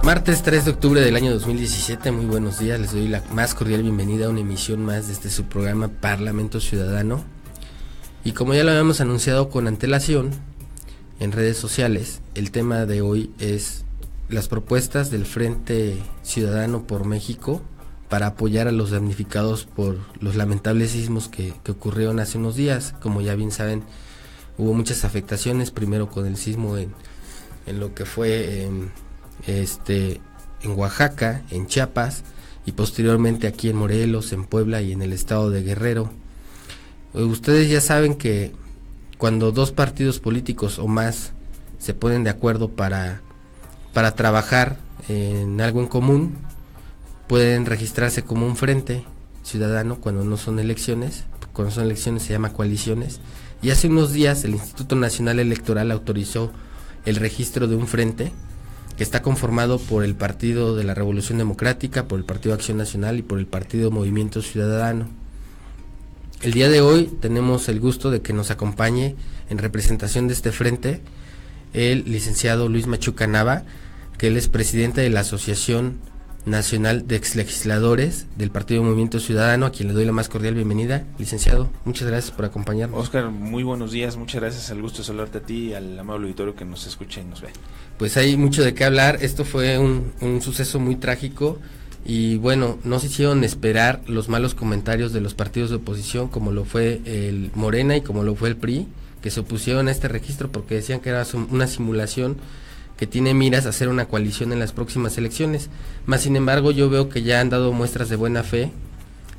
Martes 3 de octubre del año 2017, muy buenos días, les doy la más cordial bienvenida a una emisión más de su programa Parlamento Ciudadano. Y como ya lo habíamos anunciado con antelación en redes sociales, el tema de hoy es las propuestas del Frente Ciudadano por México para apoyar a los damnificados por los lamentables sismos que ocurrieron hace unos días. Como ya bien saben, hubo muchas afectaciones, primero con el sismo en lo que fue en Oaxaca, en Chiapas, y posteriormente aquí en Morelos, en Puebla y en el estado de Guerrero. Ustedes ya saben que cuando dos partidos políticos o más se ponen de acuerdo para trabajar en algo en común, pueden registrarse como un frente ciudadano cuando no son elecciones. Cuando son elecciones se llama coaliciones, y hace unos días el Instituto Nacional Electoral autorizó el registro de un frente que está conformado por el Partido de la Revolución Democrática, por el Partido Acción Nacional y por el Partido Movimiento Ciudadano. El día de hoy tenemos el gusto de que nos acompañe en representación de este frente el licenciado Luis Machuca Nava, que él es presidente de la Asociación Nacional de Exlegisladores del Partido Movimiento Ciudadano, a quien le doy la más cordial bienvenida. Licenciado, muchas gracias por acompañarnos. Óscar, muy buenos días, muchas gracias, el gusto de saludarte a ti y al amable auditorio que nos escucha y nos ve. Pues hay mucho de qué hablar. Esto fue un suceso muy trágico y bueno, no se hicieron esperar los malos comentarios de los partidos de oposición, como lo fue el Morena y como lo fue el PRI, que se opusieron a este registro porque decían que era una simulación que tiene miras a hacer una coalición en las próximas elecciones. Más sin embargo, yo veo que ya han dado muestras de buena fe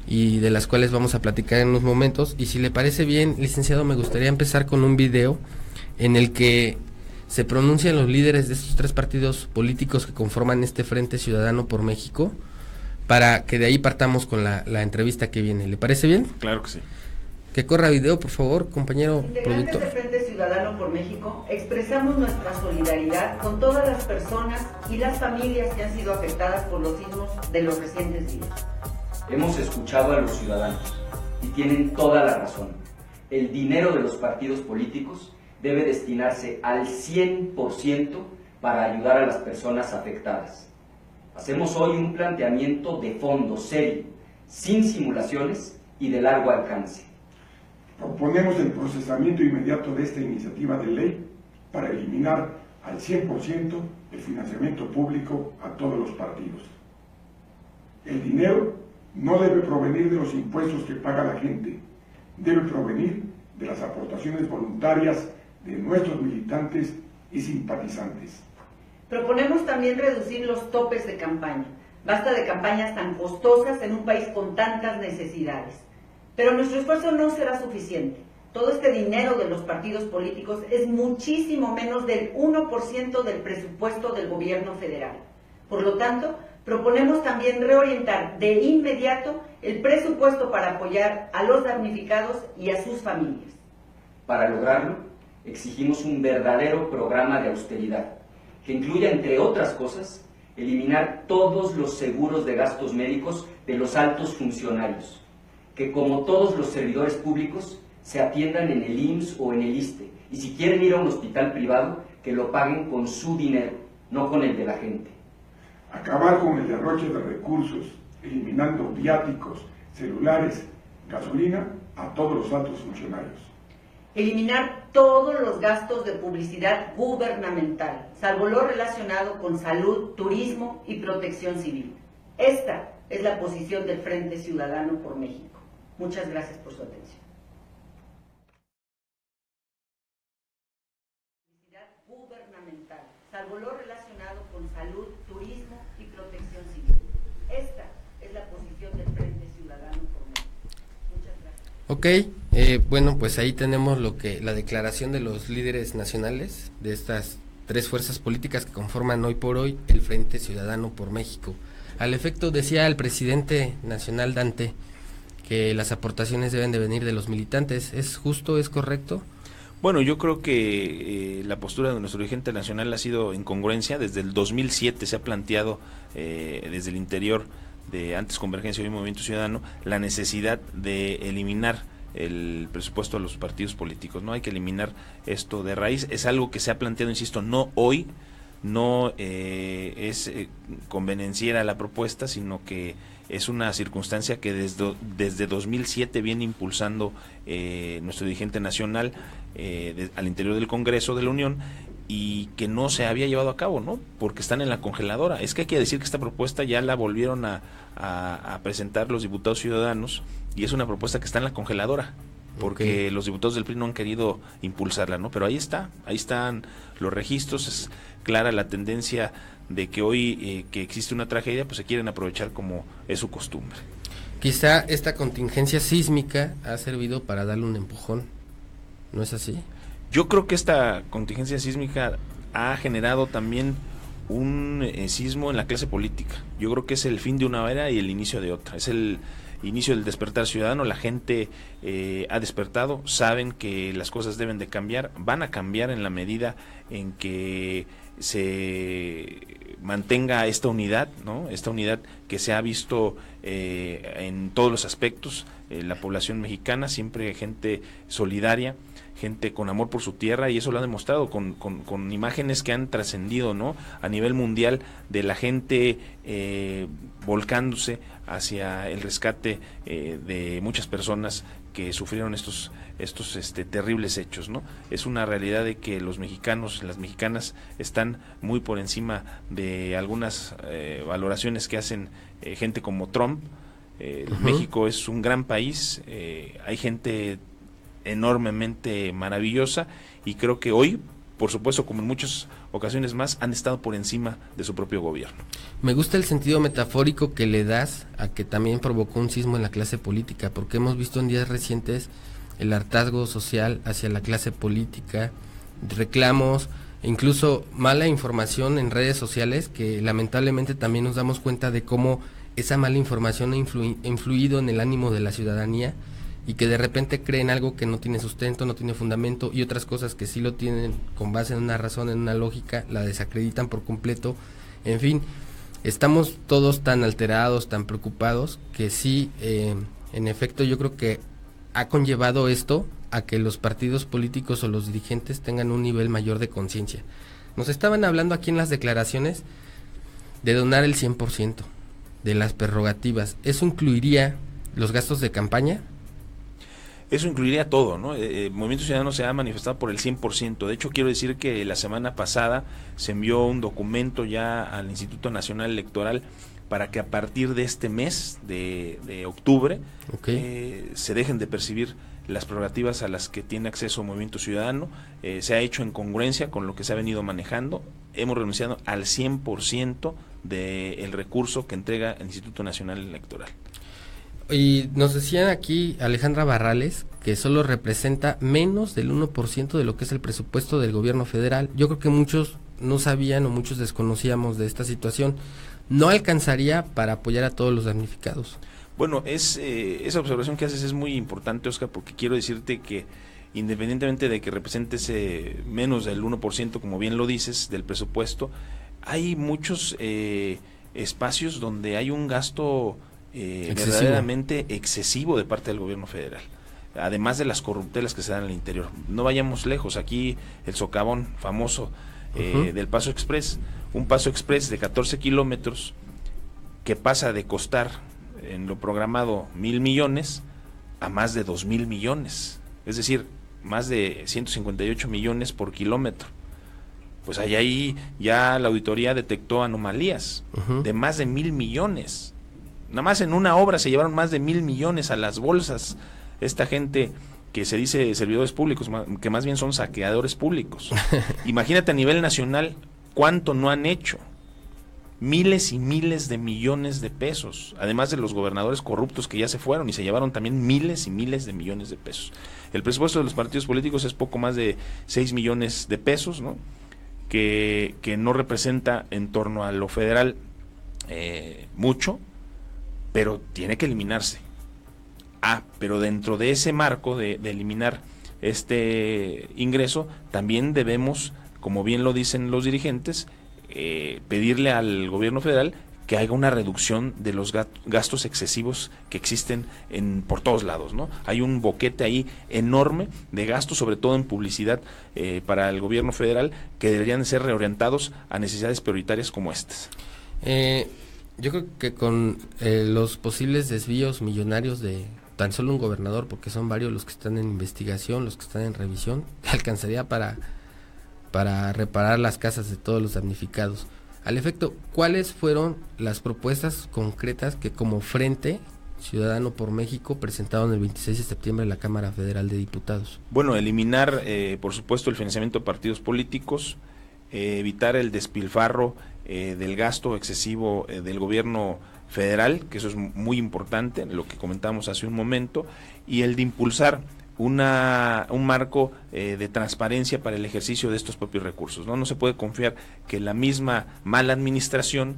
y de las cuales vamos a platicar en unos momentos. Y si le parece bien, licenciado, me gustaría empezar con un video en el que se pronuncian los líderes de estos tres partidos políticos que conforman este Frente Ciudadano por México, para que de ahí partamos con la entrevista que viene. ¿Le parece bien? Claro que sí. Que corra video, por favor, compañero Integrantes productor. del Frente Ciudadano por México, expresamos nuestra solidaridad con todas las personas y las familias que han sido afectadas por los sismos de los recientes días. Hemos escuchado a los ciudadanos y tienen toda la razón. El dinero de los partidos políticos debe destinarse al 100% para ayudar a las personas afectadas. Hacemos hoy un planteamiento de fondo serio, sin simulaciones y de largo alcance. Proponemos el procesamiento inmediato de esta iniciativa de ley para eliminar al 100% el financiamiento público a todos los partidos. El dinero no debe provenir de los impuestos que paga la gente, debe provenir de las aportaciones voluntarias de nuestros militantes y simpatizantes. Proponemos también reducir los topes de campaña. Basta de campañas tan costosas en un país con tantas necesidades. Pero nuestro esfuerzo no será suficiente. Todo este dinero de los partidos políticos es muchísimo menos del 1% del presupuesto del gobierno federal. Por lo tanto, proponemos también reorientar de inmediato el presupuesto para apoyar a los damnificados y a sus familias. Para lograrlo, exigimos un verdadero programa de austeridad, que incluya, entre otras cosas, eliminar todos los seguros de gastos médicos de los altos funcionarios, que como todos los servidores públicos se atiendan en el IMSS o en el ISSSTE, y si quieren ir a un hospital privado, que lo paguen con su dinero, no con el de la gente. Acabar con el derroche de recursos, eliminando viáticos, celulares, gasolina a todos los altos funcionarios. Eliminar todos los gastos de publicidad gubernamental, salvo lo relacionado con salud, turismo y protección civil. Esta es la posición del Frente Ciudadano por México. Muchas gracias por su atención. Publicidad gubernamental, salvo lo relacionado con salud, turismo y protección civil. Esta es la posición del Frente Ciudadano por México. Muchas gracias. Bueno, pues ahí tenemos la declaración de los líderes nacionales de estas tres fuerzas políticas que conforman hoy por hoy el Frente Ciudadano por México. Al efecto, decía el presidente nacional Dante que las aportaciones deben de venir de los militantes. ¿Es justo, es correcto? Bueno, yo creo que la postura de nuestro dirigente nacional ha sido en congruencia. Desde el 2007 se ha planteado desde el interior de antes Convergencia y hoy Movimiento Ciudadano la necesidad de eliminar el presupuesto de los partidos políticos. No hay que eliminar esto de raíz. Es algo que se ha planteado, insisto, no hoy, no es convenenciera la propuesta, sino que es una circunstancia que desde 2007 viene impulsando nuestro dirigente nacional al interior del Congreso de la Unión, y que no se había llevado a cabo, ¿no? Porque están en la congeladora. Es que hay que decir que esta propuesta ya la volvieron a presentar los diputados ciudadanos, y es una propuesta que está en la congeladora, porque los diputados del PRI no han querido impulsarla, ¿no? Pero ahí están los registros. Es clara la tendencia de que hoy que existe una tragedia, pues se quieren aprovechar como es su costumbre. Quizá esta contingencia sísmica ha servido para darle un empujón, ¿no es así? Yo creo que esta contingencia sísmica ha generado también un sismo en la clase política. Yo creo que es el fin de una era y el inicio de otra. Es el inicio del despertar ciudadano. La gente ha despertado, saben que las cosas deben de cambiar, van a cambiar en la medida en que se mantenga esta unidad, ¿no? Esta unidad que se ha visto en todos los aspectos. La población mexicana, siempre gente solidaria, gente con amor por su tierra, y eso lo ha demostrado con imágenes que han trascendido, ¿no? A nivel mundial, de la gente volcándose hacia el rescate de muchas personas que sufrieron estos terribles hechos, ¿no? Es una realidad de que los mexicanos, las mexicanas, están muy por encima de algunas valoraciones que hacen gente como Trump. México es un gran país, hay gente enormemente maravillosa, y creo que hoy, por supuesto, como en muchas ocasiones más, han estado por encima de su propio gobierno. Me gusta el sentido metafórico que le das a que también provocó un sismo en la clase política, porque hemos visto en días recientes el hartazgo social hacia la clase política, reclamos, incluso mala información en redes sociales, que lamentablemente también nos damos cuenta de cómo esa mala información ha influido en el ánimo de la ciudadanía, y que de repente creen algo que no tiene sustento, no tiene fundamento, y otras cosas que sí lo tienen con base en una razón, en una lógica, la desacreditan por completo. En fin, estamos todos tan alterados, tan preocupados, que sí, en efecto, yo creo que ha conllevado esto a que los partidos políticos o los dirigentes tengan un nivel mayor de conciencia. Nos estaban hablando aquí en las declaraciones de donar el 100% de las prerrogativas. ¿Eso incluiría los gastos de campaña? Eso incluiría todo, ¿no? Movimiento Ciudadano se ha manifestado por el 100%. De hecho, quiero decir que la semana pasada se envió un documento ya al Instituto Nacional Electoral para que a partir de este mes de octubre se dejen de percibir las prerrogativas a las que tiene acceso Movimiento Ciudadano. Se ha hecho en congruencia con lo que se ha venido manejando. Hemos renunciado al 100% del recurso que entrega el Instituto Nacional Electoral. Y nos decían aquí Alejandra Barrales que solo representa menos del 1% de lo que es el presupuesto del gobierno federal. Yo creo que muchos no sabían o muchos desconocíamos de esta situación. ¿No alcanzaría para apoyar a todos los damnificados? Bueno, esa observación que haces es muy importante, Oscar, porque quiero decirte que independientemente de que representes menos del 1%, como bien lo dices, del presupuesto, hay muchos espacios donde hay un gasto verdaderamente excesivo de parte del gobierno federal, además de las corruptelas que se dan al interior. No vayamos lejos, aquí el socavón famoso del Paso Express, un Paso Express de 14 kilómetros que pasa de costar en lo programado 1,000 millones a más de 2,000 millones, es decir, más de 158 millones por kilómetro. Pues ahí ya la auditoría detectó anomalías de más de 1,000 millones. Nada más en una obra se llevaron más de 1,000 millones a las bolsas. Esta gente que se dice servidores públicos, que más bien son saqueadores públicos. Imagínate a nivel nacional cuánto no han hecho. Miles y miles de millones de pesos, además de los gobernadores corruptos que ya se fueron y se llevaron también miles y miles de millones de pesos. El presupuesto de los partidos políticos es poco más de 6 millones de pesos, ¿no? Que no representa en torno a lo federal mucho, pero tiene que eliminarse. Pero dentro de ese marco de eliminar este ingreso, también debemos, como bien lo dicen los dirigentes, pedirle al gobierno federal que haya una reducción de los gastos excesivos que existen por todos lados, ¿no? Hay un boquete ahí enorme de gastos, sobre todo en publicidad para el gobierno federal, que deberían ser reorientados a necesidades prioritarias como estas. Yo creo que con los posibles desvíos millonarios de tan solo un gobernador, porque son varios los que están en investigación, los que están en revisión, alcanzaría para reparar las casas de todos los damnificados. Al efecto, ¿cuáles fueron las propuestas concretas que como Frente Ciudadano por México presentaron el 26 de septiembre en la Cámara Federal de Diputados? Bueno, eliminar, por supuesto, el financiamiento de partidos políticos, evitar el despilfarro del gasto excesivo del gobierno federal, que eso es muy importante, lo que comentamos hace un momento, y el de impulsar un marco de transparencia para el ejercicio de estos propios recursos, ¿no? No se puede confiar que la misma mala administración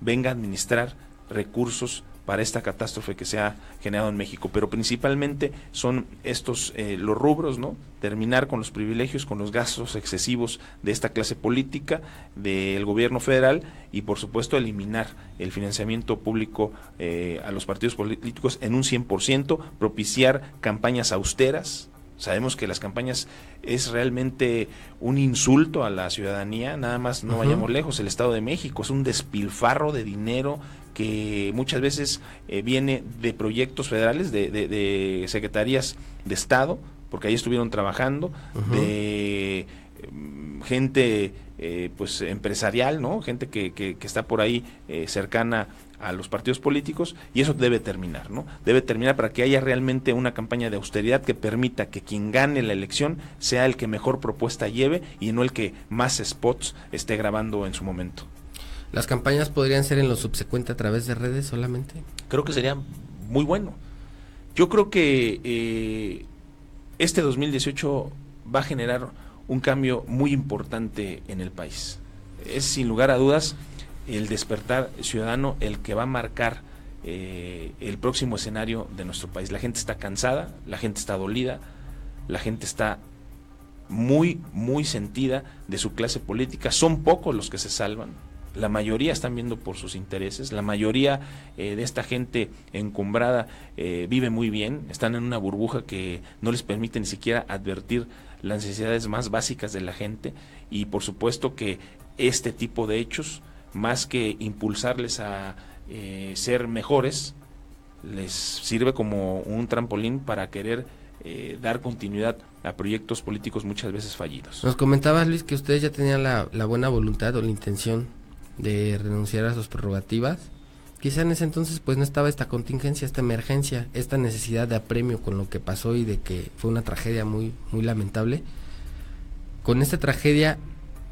venga a administrar recursos para esta catástrofe que se ha generado en México, pero principalmente son estos los rubros, ¿no? Terminar con los privilegios, con los gastos excesivos de esta clase política, del gobierno federal, y por supuesto eliminar el financiamiento público a los partidos políticos en un 100%, propiciar campañas austeras. Sabemos que las campañas es realmente un insulto a la ciudadanía, nada más no vayamos lejos, el Estado de México es un despilfarro de dinero que muchas veces viene de proyectos federales, de secretarías de Estado, porque ahí estuvieron trabajando, de gente pues empresarial, ¿no? Gente que está por ahí cercana a los partidos políticos, y eso debe terminar, ¿no? Debe terminar para que haya realmente una campaña de austeridad que permita que quien gane la elección sea el que mejor propuesta lleve y no el que más spots esté grabando en su momento. ¿Las campañas podrían ser en lo subsecuente a través de redes solamente? Creo que sería muy bueno. Yo creo que este 2018 va a generar un cambio muy importante en el país. Es sin lugar a dudas el despertar ciudadano el que va a marcar el próximo escenario de nuestro país. La gente está cansada, la gente está dolida, la gente está muy, muy sentida de su clase política. Son pocos los que se salvan. La mayoría están viendo por sus intereses, la mayoría de esta gente encumbrada vive muy bien, están en una burbuja que no les permite ni siquiera advertir las necesidades más básicas de la gente, y por supuesto que este tipo de hechos, más que impulsarles a ser mejores, les sirve como un trampolín para querer dar continuidad a proyectos políticos muchas veces fallidos. Nos comentabas, Luis, que ustedes ya tenían la buena voluntad o la intención de renunciar a sus prerrogativas. Quizá en ese entonces pues no estaba esta contingencia, esta emergencia, esta necesidad de apremio con lo que pasó y de que fue una tragedia muy, muy lamentable. Con esta tragedia,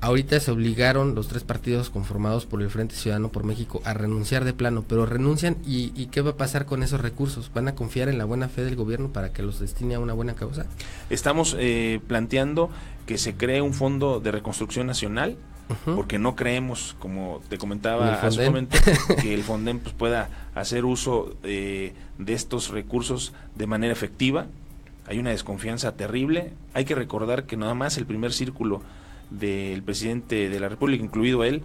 ahorita se obligaron los tres partidos conformados por el Frente Ciudadano por México a renunciar de plano, pero renuncian y ¿qué va a pasar con esos recursos? ¿Van a confiar en la buena fe del gobierno para que los destine a una buena causa? Estamos planteando que se cree un fondo de reconstrucción nacional, porque no creemos, como te comentaba hace un momento, que el Fonden pues pueda hacer uso de estos recursos de manera efectiva. Hay una desconfianza terrible. Hay que recordar que nada más el primer círculo del presidente de la República, incluido él,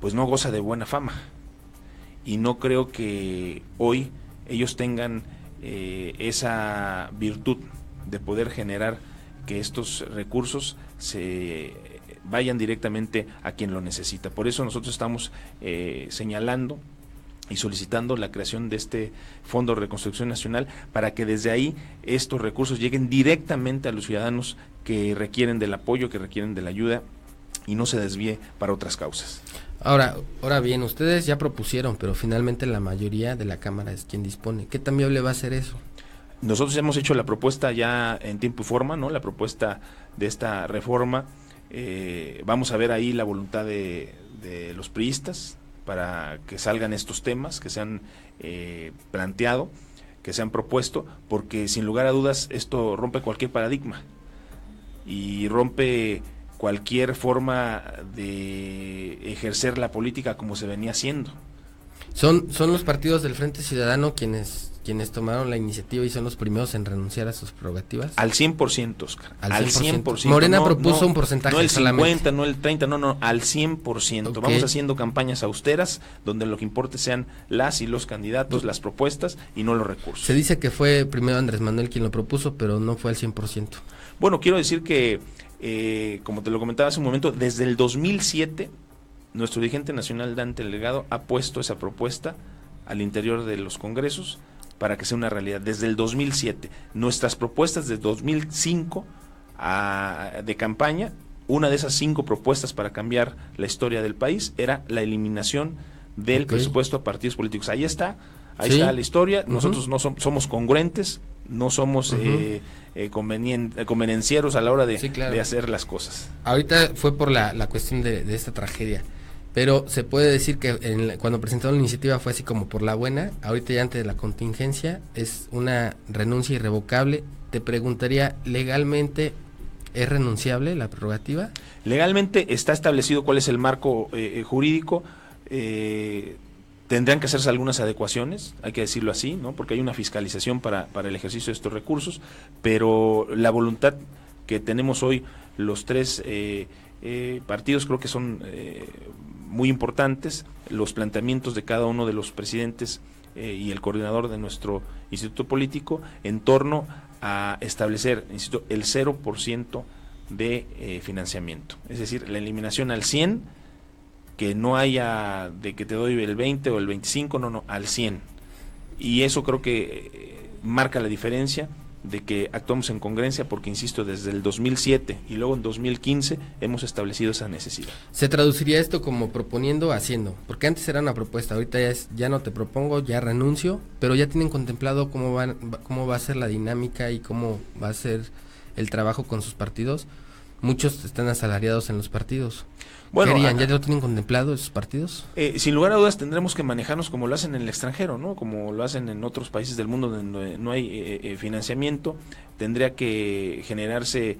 pues no goza de buena fama, y no creo que hoy ellos tengan esa virtud de poder generar que estos recursos se vayan directamente a quien lo necesita. Por eso nosotros estamos señalando y solicitando la creación de este Fondo de Reconstrucción Nacional para que desde ahí estos recursos lleguen directamente a los ciudadanos que requieren del apoyo, que requieren de la ayuda, y no se desvíe para otras causas. Ahora bien, ustedes ya propusieron, pero finalmente la mayoría de la Cámara es quien dispone. ¿Qué tan viable va a ser eso? Nosotros hemos hecho la propuesta ya en tiempo y forma, ¿no? La propuesta de esta reforma. Vamos a ver ahí la voluntad de los priistas para que salgan estos temas que se han planteado, que se han propuesto, porque sin lugar a dudas esto rompe cualquier paradigma y rompe cualquier forma de ejercer la política como se venía haciendo. Son los partidos del Frente Ciudadano quienes quienes tomaron la iniciativa y son los primeros en renunciar a sus prerrogativas? Al 100%, Oscar. Al 100%. Morena propuso un porcentaje no el 50, solamente. no el 30, no, al 100%. Okay. Vamos haciendo campañas austeras donde lo que importe sean las y los candidatos, las propuestas y no los recursos. Se dice que fue primero Andrés Manuel quien lo propuso, pero no fue al 100%. Bueno, quiero decir que, como te lo comentaba hace un momento, desde el 2007, nuestro dirigente nacional, Dante Delgado, ha puesto esa propuesta al interior de los congresos para que sea una realidad. Desde el 2007, nuestras propuestas de 2005 de campaña, una de esas 5 propuestas para cambiar la historia del país era la eliminación del presupuesto a partidos políticos. Ahí está la historia. Nosotros no somos congruentes, no somos convenencieros a la hora de hacer las cosas. Ahorita fue por la cuestión de esta tragedia. Pero se puede decir que cuando presentaron la iniciativa fue así como por la buena. Ahorita ya antes de la contingencia es una renuncia irrevocable. Te preguntaría, ¿legalmente es renunciable la prerrogativa? Legalmente está establecido cuál es el marco jurídico. Tendrán que hacerse algunas adecuaciones, hay que decirlo así, ¿no? Porque hay una fiscalización para el ejercicio de estos recursos, pero la voluntad que tenemos hoy los 3 partidos creo que son muy importantes. Los planteamientos de cada uno de los presidentes y el coordinador de nuestro instituto político en torno a establecer, insisto, el 0% de financiamiento, es decir, la eliminación al 100%, que no haya de que te doy el 20 o el 25, no, al 100. Y eso creo que marca la diferencia de que actuamos en congruencia, porque insisto, desde el 2007 y luego en 2015 hemos establecido esa necesidad. ¿Se traduciría esto como proponiendo, haciendo? Porque antes era una propuesta, ahorita ya no te propongo, ya renuncio, pero ya tienen contemplado cómo va a ser la dinámica y cómo va a ser el trabajo con sus partidos. Muchos están asalariados en los partidos. Bueno, ¿ya lo tienen contemplado esos partidos? Sin lugar a dudas tendremos que manejarnos como lo hacen en el extranjero, ¿no? Como lo hacen en otros países del mundo donde no hay financiamiento. Tendría que generarse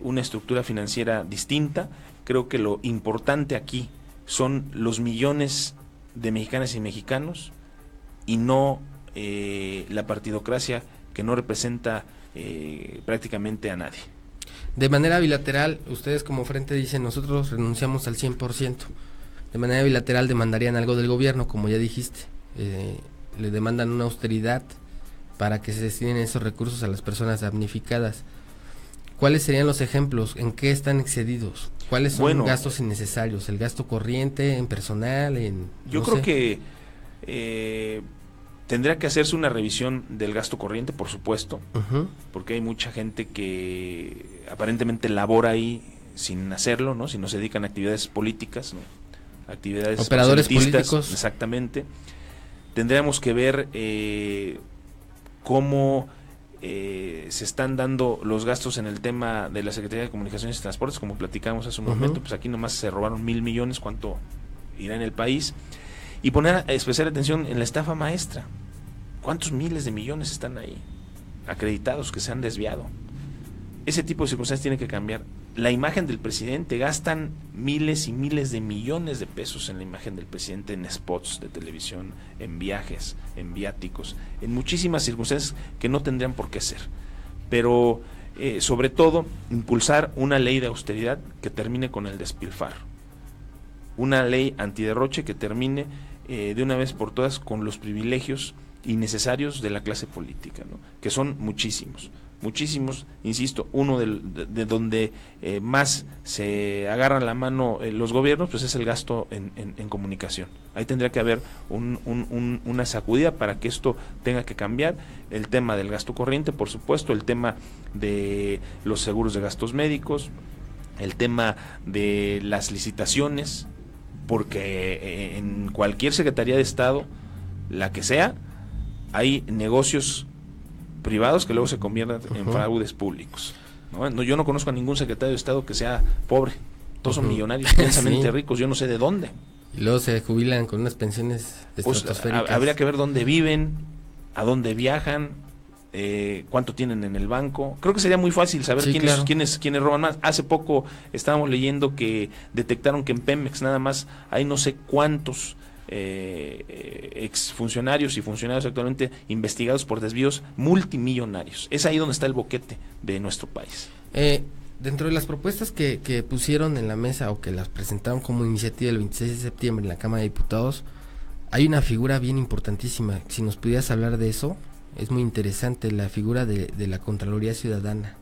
una estructura financiera distinta. Creo que lo importante aquí son los millones de mexicanas y mexicanos y no la partidocracia que no representa prácticamente a nadie. De manera bilateral, ustedes como frente dicen, nosotros renunciamos al 100%. De manera bilateral demandarían algo del gobierno, como ya dijiste. Le demandan una austeridad para que se destinen esos recursos a las personas damnificadas. ¿Cuáles serían los ejemplos? ¿En qué están excedidos? ¿Cuáles son gastos innecesarios? ¿El gasto corriente, en personal? Yo creo que tendría que hacerse una revisión del gasto corriente, por supuesto, porque hay mucha gente que aparentemente labora ahí sin hacerlo, ¿no? Si no se dedican a actividades políticas, ¿no? Actividades operadores políticos. Exactamente. Tendríamos que ver cómo se están dando los gastos en el tema de la Secretaría de Comunicaciones y Transportes, como platicamos hace un momento. Pues aquí nomás se robaron 1,000 millones, ¿cuánto irá en el país? Y poner especial atención en la estafa maestra. ¿Cuántos miles de millones están ahí acreditados que se han desviado? Ese tipo de circunstancias tiene que cambiar. La imagen del presidente, gastan miles y miles de millones de pesos en la imagen del presidente, en spots de televisión, en viajes, en viáticos, en muchísimas circunstancias que no tendrían por qué ser. Pero sobre todo, impulsar una ley de austeridad que termine con el despilfarro. Una ley antiderroche que termine de una vez por todas con los privilegios innecesarios de la clase política, ¿no? Que son muchísimos, insisto. Uno de donde más se agarran la mano los gobiernos, pues es el gasto en comunicación. Ahí tendría que haber una sacudida para que esto tenga que cambiar. El tema del gasto corriente, por supuesto, el tema de los seguros de gastos médicos, el tema de las licitaciones, porque en cualquier Secretaría de Estado, la que sea, hay negocios privados que luego se convierten en fraudes públicos, ¿no? Yo no conozco a ningún secretario de Estado que sea pobre. Todos son millonarios, intensamente ricos, yo no sé de dónde. Y luego se jubilan con unas pensiones estratosféricas. Pues, habría que ver dónde viven, a dónde viajan, cuánto tienen en el banco. Creo que sería muy fácil saber quiénes roban más. Hace poco estábamos leyendo que detectaron que en Pemex nada más hay no sé cuántos exfuncionarios y funcionarios actualmente investigados por desvíos multimillonarios. Es ahí donde está el boquete de nuestro país. Dentro de las propuestas que pusieron en la mesa o que las presentaron como iniciativa el 26 de septiembre en la Cámara de Diputados, hay una figura bien importantísima. Si nos pudieras hablar de eso, es muy interesante, la figura de la Contraloría Ciudadana.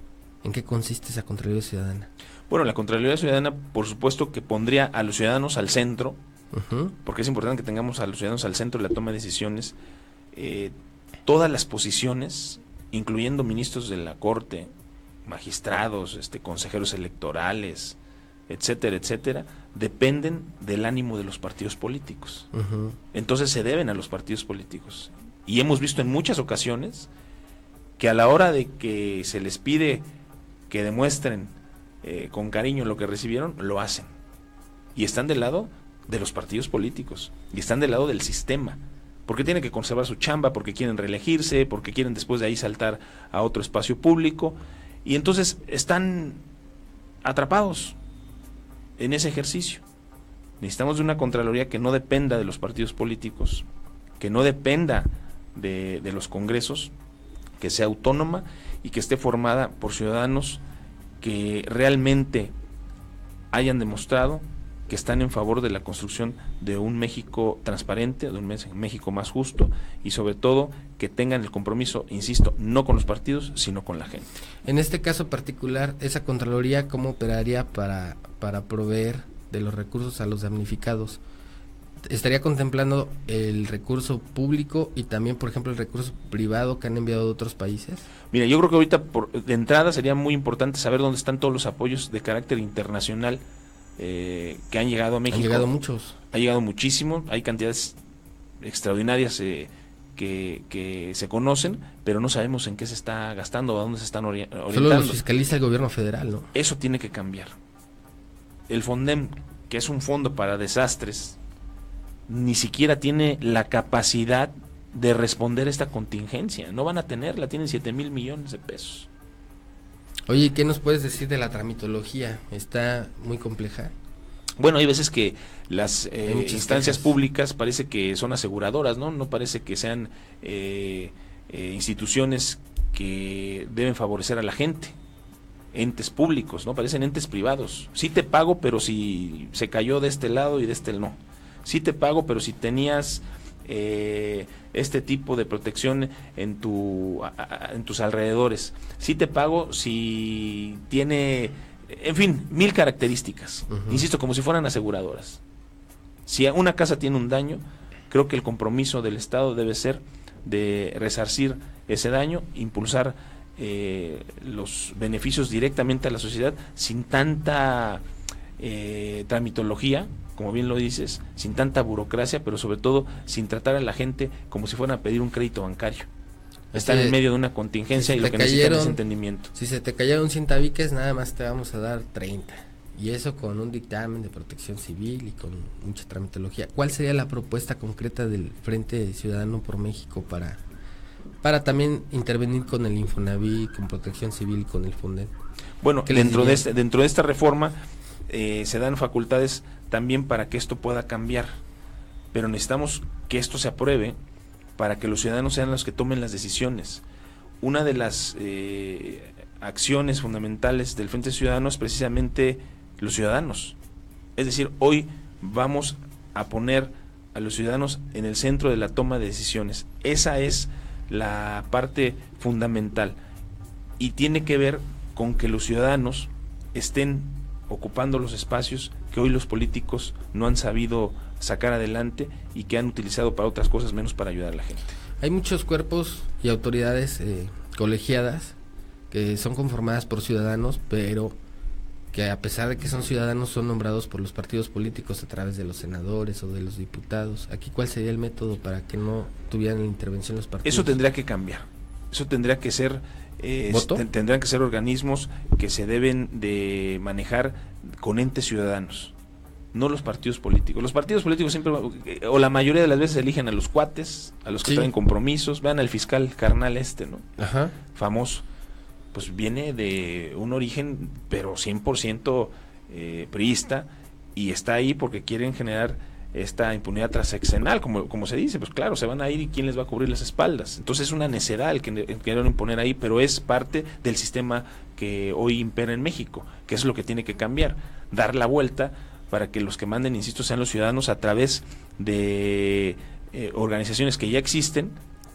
¿En qué consiste esa Contraloría Ciudadana? Bueno, la Contraloría Ciudadana, por supuesto que pondría a los ciudadanos al centro, porque es importante que tengamos a los ciudadanos al centro de la toma de decisiones. Todas las posiciones, incluyendo ministros de la Corte, magistrados, consejeros electorales, etcétera, etcétera, dependen del ánimo de los partidos políticos. Entonces se deben a los partidos políticos. Y hemos visto en muchas ocasiones que a la hora de que se les pide que demuestren con cariño lo que recibieron, lo hacen. Y están del lado de los partidos políticos, y están del lado del sistema, porque tienen que conservar su chamba, porque quieren reelegirse, porque quieren después de ahí saltar a otro espacio público, y entonces están atrapados en ese ejercicio. Necesitamos de una Contraloría que no dependa de los partidos políticos, que no dependa de los congresos, que sea autónoma y que esté formada por ciudadanos que realmente hayan demostrado que están en favor de la construcción de un México transparente, de un México más justo, y sobre todo que tengan el compromiso, insisto, no con los partidos, sino con la gente. En este caso particular, esa Contraloría, ¿cómo operaría para proveer de los recursos a los damnificados? ¿Estaría contemplando el recurso público y también, por ejemplo, el recurso privado que han enviado de otros países? Mira, yo creo que ahorita de entrada sería muy importante saber dónde están todos los apoyos de carácter internacional que han llegado a México. Han llegado muchos. Ha llegado muchísimo, hay cantidades extraordinarias que se conocen, pero no sabemos en qué se está gastando, a dónde se están orientando. Solo los fiscaliza el gobierno federal, ¿no? Eso tiene que cambiar. El FONDEM, que es un fondo para desastres, ni siquiera tiene la capacidad de responder a esta contingencia. No van a tenerla, tienen 7,000 millones de pesos. Oye, ¿qué nos puedes decir de la tramitología? ¿Está muy compleja? Bueno, hay veces que las instancias públicas parece que son aseguradoras, ¿no? No parece que sean instituciones que deben favorecer a la gente. Entes públicos, ¿no? Parecen entes privados. Sí te pago, pero si se cayó de este lado y de este no. Sí te pago, pero si tenías este tipo de protección en tus alrededores. Sí te pago si tiene, en fin, 1000 características. Insisto, como si fueran aseguradoras. Si una casa tiene un daño, creo que el compromiso del Estado debe ser de resarcir ese daño, impulsar los beneficios directamente a la sociedad sin tanta tramitología, como bien lo dices, sin tanta burocracia, pero sobre todo sin tratar a la gente como si fueran a pedir un crédito bancario. Están en medio de una contingencia y lo que necesitan es entendimiento. Si se te cayeron 100 tabiques, nada más te vamos a dar 30. Y eso con un dictamen de protección civil y con mucha tramitología. ¿Cuál sería la propuesta concreta del Frente Ciudadano por México para también intervenir con el Infonavit, con protección civil y con el FONDEM? Bueno, dentro de esta reforma se dan facultades también para que esto pueda cambiar, pero necesitamos que esto se apruebe para que los ciudadanos sean los que tomen las decisiones. Una de las acciones fundamentales del Frente Ciudadano es precisamente los ciudadanos. Es decir, hoy vamos a poner a los ciudadanos en el centro de la toma de decisiones. Esa es la parte fundamental y tiene que ver con que los ciudadanos estén ocupando los espacios que hoy los políticos no han sabido sacar adelante y que han utilizado para otras cosas menos para ayudar a la gente. Hay muchos cuerpos y autoridades colegiadas que son conformadas por ciudadanos, pero que a pesar de que son ciudadanos son nombrados por los partidos políticos a través de los senadores o de los diputados. Aquí, ¿cuál sería el método para que no tuvieran intervención los partidos? Eso tendría que cambiar. Eso tendría que ser tendrán que ser organismos que se deben de manejar con entes ciudadanos, no los partidos políticos. Los partidos políticos siempre, o la mayoría de las veces, eligen a los cuates, a los que traen compromisos. Vean al fiscal carnal ¿no? Ajá. Famoso. Pues viene de un origen, pero 100% priista, y está ahí porque quieren generar esta impunidad transaccional, como se dice, pues claro, se van a ir y quién les va a cubrir las espaldas. Entonces es una necedad el que quieren imponer ahí, pero es parte del sistema que hoy impera en México, que es lo que tiene que cambiar, dar la vuelta para que los que manden, insisto, sean los ciudadanos a través de organizaciones que ya existen,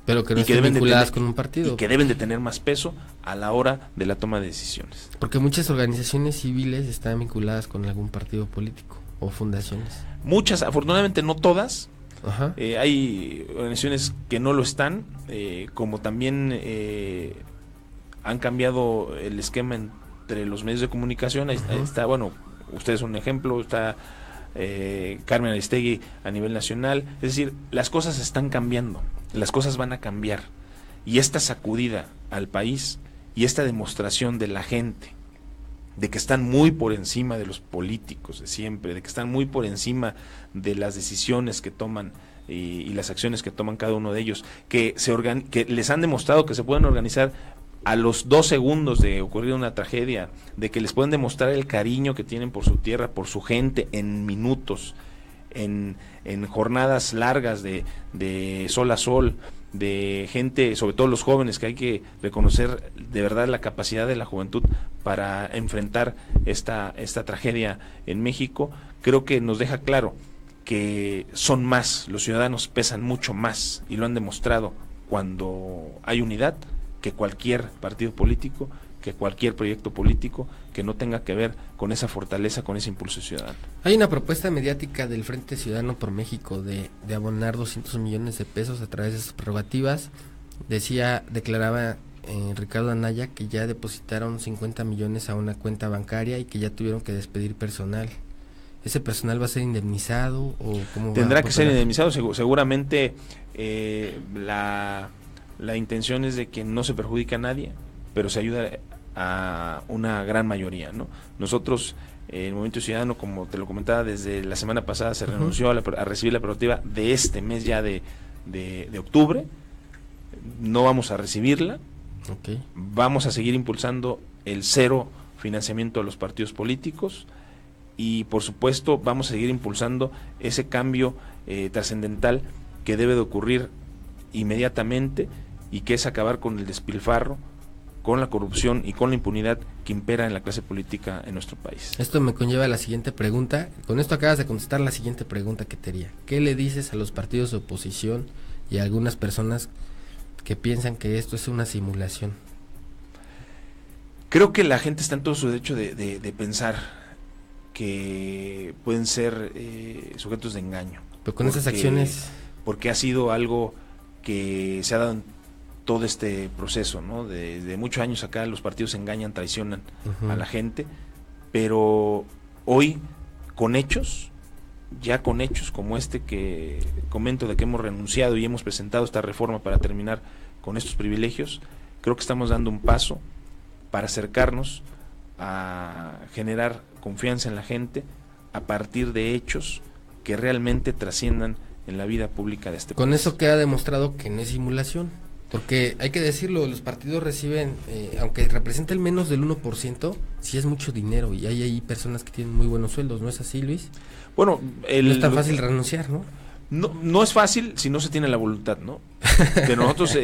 pero que no estén vinculadas con un partido. Y que deben de tener más peso a la hora de la toma de decisiones. Porque muchas organizaciones civiles están vinculadas con algún partido político o fundaciones. Muchas, afortunadamente no todas. Ajá. Hay organizaciones que no lo están, como también han cambiado el esquema entre los medios de comunicación. Ahí está, bueno, usted es un ejemplo, está Carmen Aristegui a nivel nacional. Es decir, las cosas están cambiando, las cosas van a cambiar, y esta sacudida al país y esta demostración de la gente de que están muy por encima de los políticos de siempre, de que están muy por encima de las decisiones que toman y las acciones que toman cada uno de ellos, que les han demostrado que se pueden organizar a los 2 segundos de ocurrir una tragedia, de que les pueden demostrar el cariño que tienen por su tierra, por su gente, en minutos, en jornadas largas de sol a sol, de gente, sobre todo los jóvenes, que hay que reconocer de verdad la capacidad de la juventud para enfrentar esta tragedia en México. Creo que nos deja claro que son más, los ciudadanos pesan mucho más, y lo han demostrado cuando hay unidad, que cualquier partido político, que cualquier proyecto político que no tenga que ver con esa fortaleza, con ese impulso ciudadano. Hay una propuesta mediática del Frente Ciudadano por México de abonar 200 millones de pesos a través de sus prerrogativas. Declaraba Ricardo Anaya que ya depositaron 50 millones a una cuenta bancaria y que ya tuvieron que despedir personal. ¿Ese personal va a ser indemnizado o cómo? Tendrá que ser indemnizado, seguramente. La intención es de que no se perjudique a nadie, pero se ayuda a una gran mayoría, ¿no? Nosotros, el Movimiento Ciudadano, como te lo comentaba, desde la semana pasada se renunció a recibir la prerrogativa de este mes ya de octubre. No vamos a recibirla. Okay. Vamos a seguir impulsando el cero financiamiento a los partidos políticos, y por supuesto vamos a seguir impulsando ese cambio trascendental que debe de ocurrir inmediatamente, y que es acabar con el despilfarro, con la corrupción y con la impunidad que impera en la clase política en nuestro país. Esto me conlleva a la siguiente pregunta. Con esto acabas de contestar la siguiente pregunta que te haría. ¿Qué le dices a los partidos de oposición y a algunas personas que piensan que esto es una simulación? Creo que la gente está en todo su derecho de pensar que pueden ser sujetos de engaño. Pero con esas acciones... Porque ha sido algo que se ha dado en todo este proceso, ¿no? De muchos años acá los partidos engañan, traicionan a la gente, pero hoy con hechos, ya con hechos como este que comento, de que hemos renunciado y hemos presentado esta reforma para terminar con estos privilegios, creo que estamos dando un paso para acercarnos a generar confianza en la gente a partir de hechos que realmente trasciendan en la vida pública de este país. Con eso queda demostrado que no es simulación, porque hay que decirlo, los partidos reciben, aunque representa el menos del 1%, sí es mucho dinero, y hay ahí personas que tienen muy buenos sueldos, ¿no es así, Luis? Bueno, no es tan fácil renunciar, ¿no? No es fácil si no se tiene la voluntad, ¿no? Pero nosotros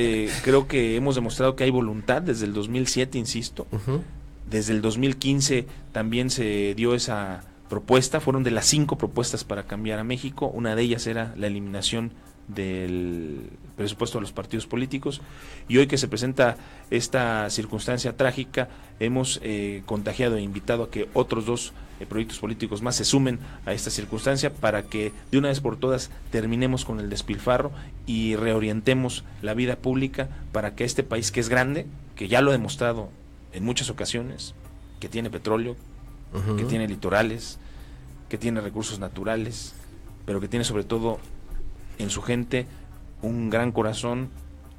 creo que hemos demostrado que hay voluntad desde el 2007, insisto. Desde el 2015 también se dio esa propuesta, fueron de las 5 propuestas para cambiar a México. Una de ellas era la eliminación del presupuesto a los partidos políticos, y hoy que se presenta esta circunstancia trágica, hemos contagiado e invitado a que otros 2 proyectos políticos más se sumen a esta circunstancia para que de una vez por todas terminemos con el despilfarro y reorientemos la vida pública para que este país, que es grande, que ya lo ha demostrado en muchas ocasiones, que tiene petróleo, que tiene litorales, que tiene recursos naturales, pero que tiene sobre todo en su gente un gran corazón,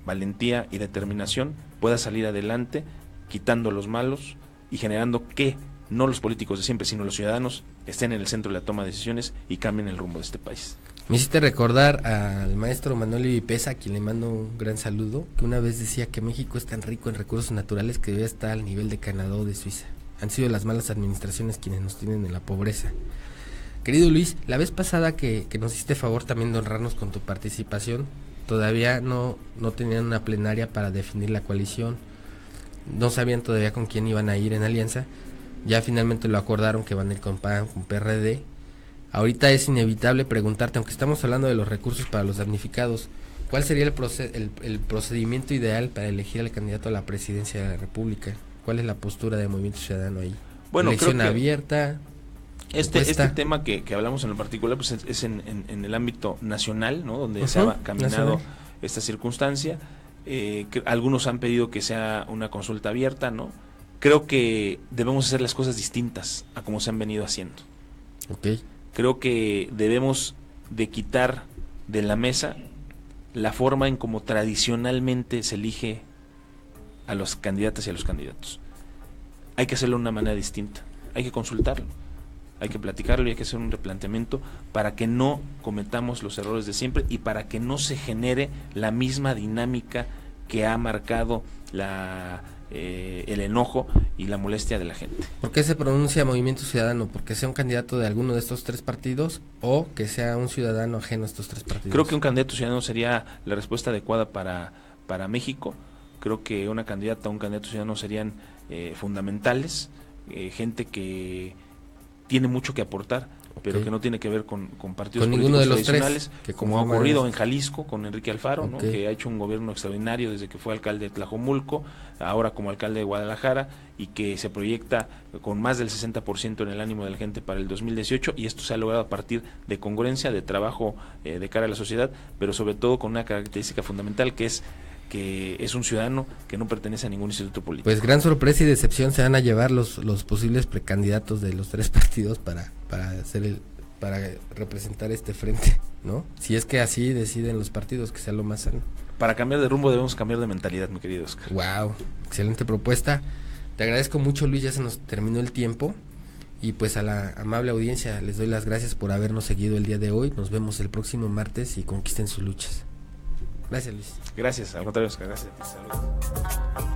valentía y determinación, pueda salir adelante, quitando a los malos y generando que no los políticos de siempre, sino los ciudadanos estén en el centro de la toma de decisiones y cambien el rumbo de este país. Me hiciste recordar al maestro Manuel Ibipesa, a quien le mando un gran saludo, que una vez decía que México es tan rico en recursos naturales que debe estar al nivel de Canadá o de Suiza. Han sido las malas administraciones quienes nos tienen en la pobreza. Querido Luis, la vez pasada que nos hiciste favor también de honrarnos con tu participación, todavía no tenían una plenaria para definir la coalición, no sabían todavía con quién iban a ir en alianza, ya finalmente lo acordaron que van a ir con PAN, con PRD. Ahorita es inevitable preguntarte, aunque estamos hablando de los recursos para los damnificados, ¿cuál sería el procedimiento ideal para elegir al candidato a la presidencia de la República? ¿Cuál es la postura de Movimiento Ciudadano ahí? Bueno, ¿elección creo que abierta? Este tema que hablamos en lo particular pues es en el ámbito nacional, ¿no? Donde se ha caminado nacional esta circunstancia. Algunos han pedido que sea una consulta abierta, ¿no? Creo que debemos hacer las cosas distintas a como se han venido haciendo. Okay. Creo que debemos de quitar de la mesa la forma en como tradicionalmente se elige a los candidatas y a los candidatos. Hay que hacerlo de una manera distinta, hay que consultarlo, hay que platicarlo y hay que hacer un replanteamiento para que no cometamos los errores de siempre y para que no se genere la misma dinámica que ha marcado el enojo y la molestia de la gente. ¿Por qué se pronuncia Movimiento Ciudadano? ¿Porque sea un candidato de alguno de estos tres partidos o que sea un ciudadano ajeno a estos tres partidos? Creo que un candidato ciudadano sería la respuesta adecuada para México. Creo que una candidata o un candidato ciudadano serían fundamentales, gente que tiene mucho que aportar, pero que no tiene que ver con partidos con ninguno de los tradicionales, tres, como ha ocurrido en Jalisco con Enrique Alfaro, ¿no? Que ha hecho un gobierno extraordinario desde que fue alcalde de Tlajomulco, ahora como alcalde de Guadalajara, y que se proyecta con más del 60% en el ánimo de la gente para el 2018, y esto se ha logrado a partir de congruencia, de trabajo de cara a la sociedad, pero sobre todo con una característica fundamental que es un ciudadano que no pertenece a ningún instituto político. Pues gran sorpresa y decepción se van a llevar los posibles precandidatos de los tres partidos para representar este frente, ¿no? Si es que así deciden los partidos, que sea lo más sano. Para cambiar de rumbo debemos cambiar de mentalidad, mi querido Oscar. Wow, excelente propuesta. Te agradezco mucho, Luis, ya se nos terminó el tiempo. Y pues a la amable audiencia les doy las gracias por habernos seguido el día de hoy. Nos vemos el próximo martes y conquisten sus luchas. Gracias, Luis. Gracias, al contrario, Oscar, gracias. Saludos.